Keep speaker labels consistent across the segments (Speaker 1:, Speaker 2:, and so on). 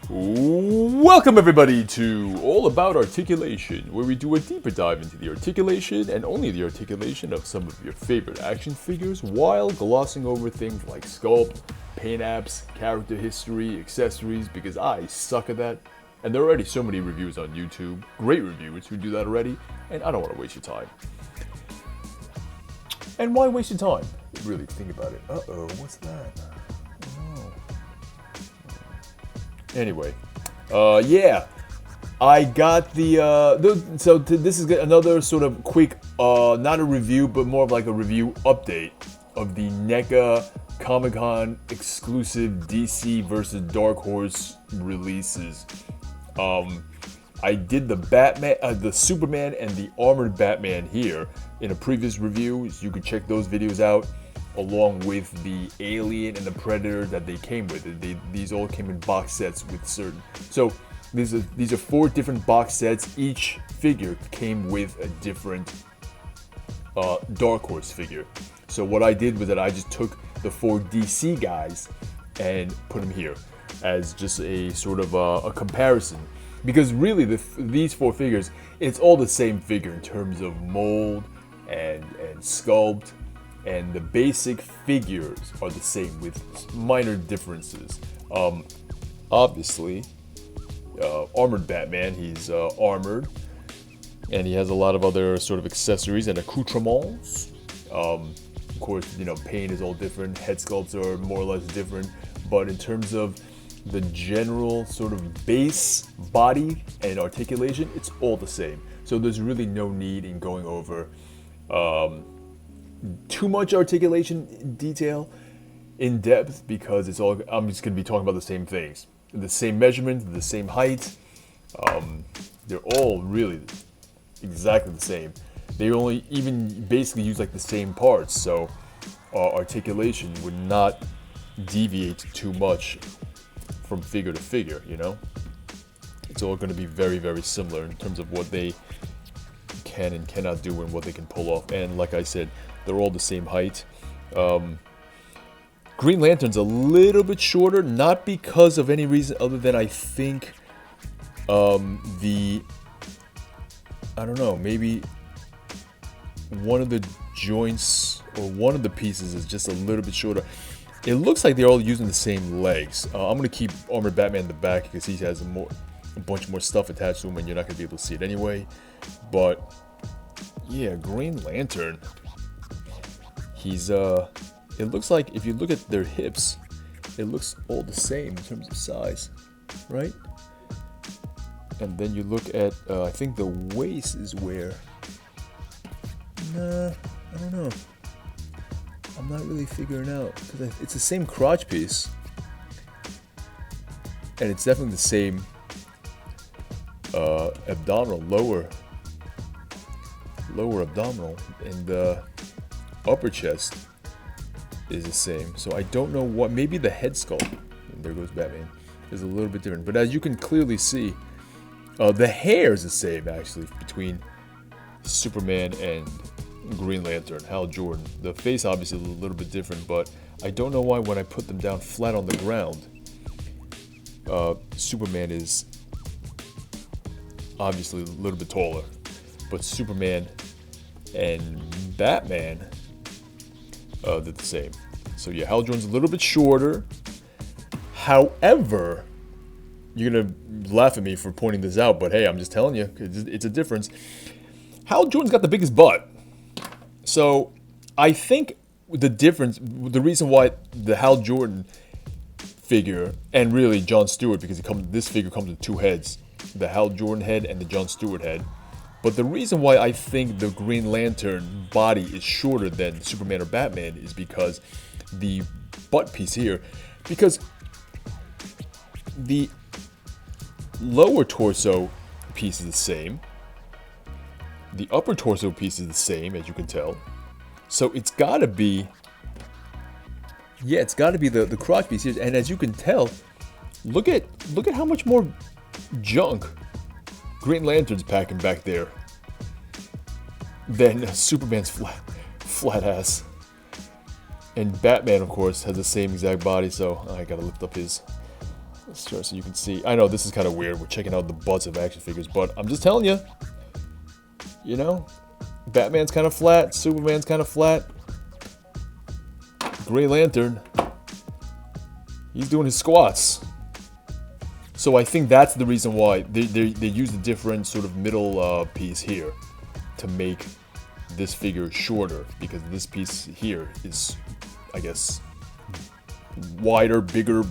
Speaker 1: Welcome everybody to All About Articulation, where we do a deeper dive into the articulation and only the articulation of some of your favorite action figures while glossing over things like sculpt, paint apps, character history, accessories, because I suck at that. And there are already so many reviews on YouTube, great reviewers who do that already, and I don't want to waste your time. And why waste your time? Really think about it. Uh-oh, what's that? Anyway, yeah, I got this is another sort of quick, not a review, but more of like a review update of the NECA Comic-Con exclusive DC versus Darkhorse releases. I did the Batman, the Superman, and the Armored Batman here in a previous review, so you can check those videos out, along with the Alien and the Predator that they came with. These all came in box sets with certain. So these are 4 different box sets. Each figure came with a different Darkhorse figure. So what I did was that I just took the 4 DC guys and put them here as just a sort of a comparison. Because really, these 4 figures, it's all the same figure in terms of mold and sculpt. And the basic figures are the same with minor differences. Obviously, Armored Batman, he's armored. And he has a lot of other sort of accessories and accoutrements. Of course, paint is all different. Head sculpts are more or less different. But in terms of the general sort of base body and articulation, it's all the same. So there's really no need in going over too much articulation detail in depth, because it's all, I'm just going to be talking about the same things, the same measurement, the same height. They're all really exactly the same. They only even basically use like the same parts, so articulation would not deviate too much from figure to figure. It's all going to be very, very similar in terms of what they can and cannot do and what they can pull off. And like I said, they're all the same height. Green Lantern's a little bit shorter, not because of any reason other than I think I don't know, maybe one of the joints or one of the pieces is just a little bit shorter. It looks like they're all using the same legs. I'm going to keep Armored Batman in the back because he has a bunch more stuff attached to him and you're not going to be able to see it anyway. But yeah, Green Lantern, he's it looks like if you look at their hips, it looks all the same in terms of size, right? And then you look at I think the waist is where, nah, I don't know, I'm not really figuring out, because it's the same crotch piece and it's definitely the same abdominal, lower abdominal, and the upper chest is the same. So I don't know what, maybe the head sculpt, and there goes Batman, is a little bit different. But as you can clearly see, the hair is the same actually between Superman and Green Lantern, Hal Jordan. The face obviously is a little bit different, but I don't know why when I put them down flat on the ground, Superman is obviously a little bit taller, but Superman and Batman, they're the same. So yeah, Hal Jordan's a little bit shorter. However, you're gonna laugh at me for pointing this out, but hey, I'm just telling you, it's a difference. Hal Jordan's got the biggest butt. So I think the difference, the reason why the Hal Jordan figure, and really John Stewart, because this figure comes with 2 heads, the Hal Jordan head and the John Stewart head. But the reason why I think the Green Lantern body is shorter than Superman or Batman is because the butt piece here, because the lower torso piece is the same, the upper torso piece is the same, as you can tell. So it's got to be, yeah, it's got to be the crotch piece here. And as you can tell, look at how much more junk Green Lantern's packing back there than Superman's flat ass. And Batman, of course, has the same exact body, so I gotta lift up his Let's try so you can see. I know this is kind of weird. We're checking out the butts of action figures, but I'm just telling you. You know, Batman's kind of flat. Superman's kind of flat. Green Lantern, he's doing his squats. So I think that's the reason why they use a different sort of middle piece here to make this figure shorter, because this piece here is, I guess, wider, bigger,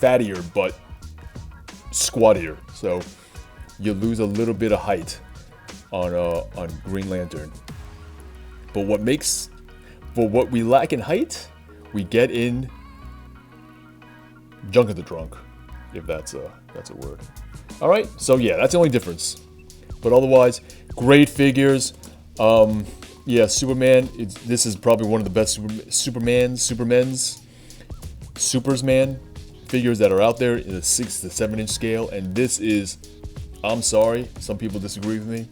Speaker 1: fattier, but squattier. So you lose a little bit of height on Green Lantern. But what we lack in height, we get in Junk of the Trunk, if that's a word. All right, so yeah, that's the only difference. But otherwise, great figures. Yeah, Superman. This is probably one of the best Supersman figures that are out there in the 6 to 7 inch scale. And this is, I'm sorry, some people disagree with me,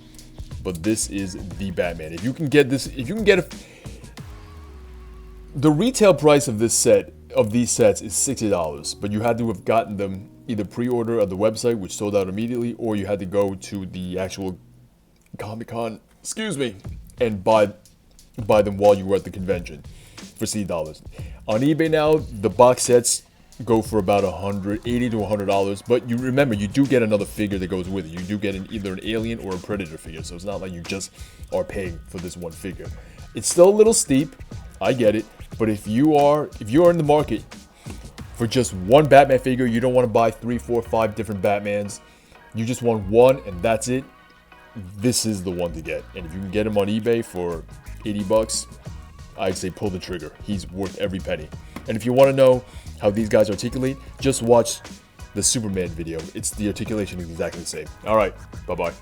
Speaker 1: but this is the Batman. If you can get this, the retail price of this set, of these sets, is $60, but you had to have gotten them either pre-order at the website, which sold out immediately, or you had to go to the actual Comic-Con, and buy them while you were at the convention for $60. On eBay now, the box sets go for about $80 to $100, but you remember, you do get another figure that goes with it. You do get either an Alien or a Predator figure, so it's not like you just are paying for this one figure. It's still a little steep, I get it, but if you are in the market for just one Batman figure, you don't want to buy 3, 4, 5 different Batmans, you just want one and that's it, this is the one to get. And if you can get him on eBay for $80, I'd say pull the trigger. He's worth every penny. And if you want to know how these guys articulate, just watch the Superman video. The articulation is exactly the same. All right, bye-bye.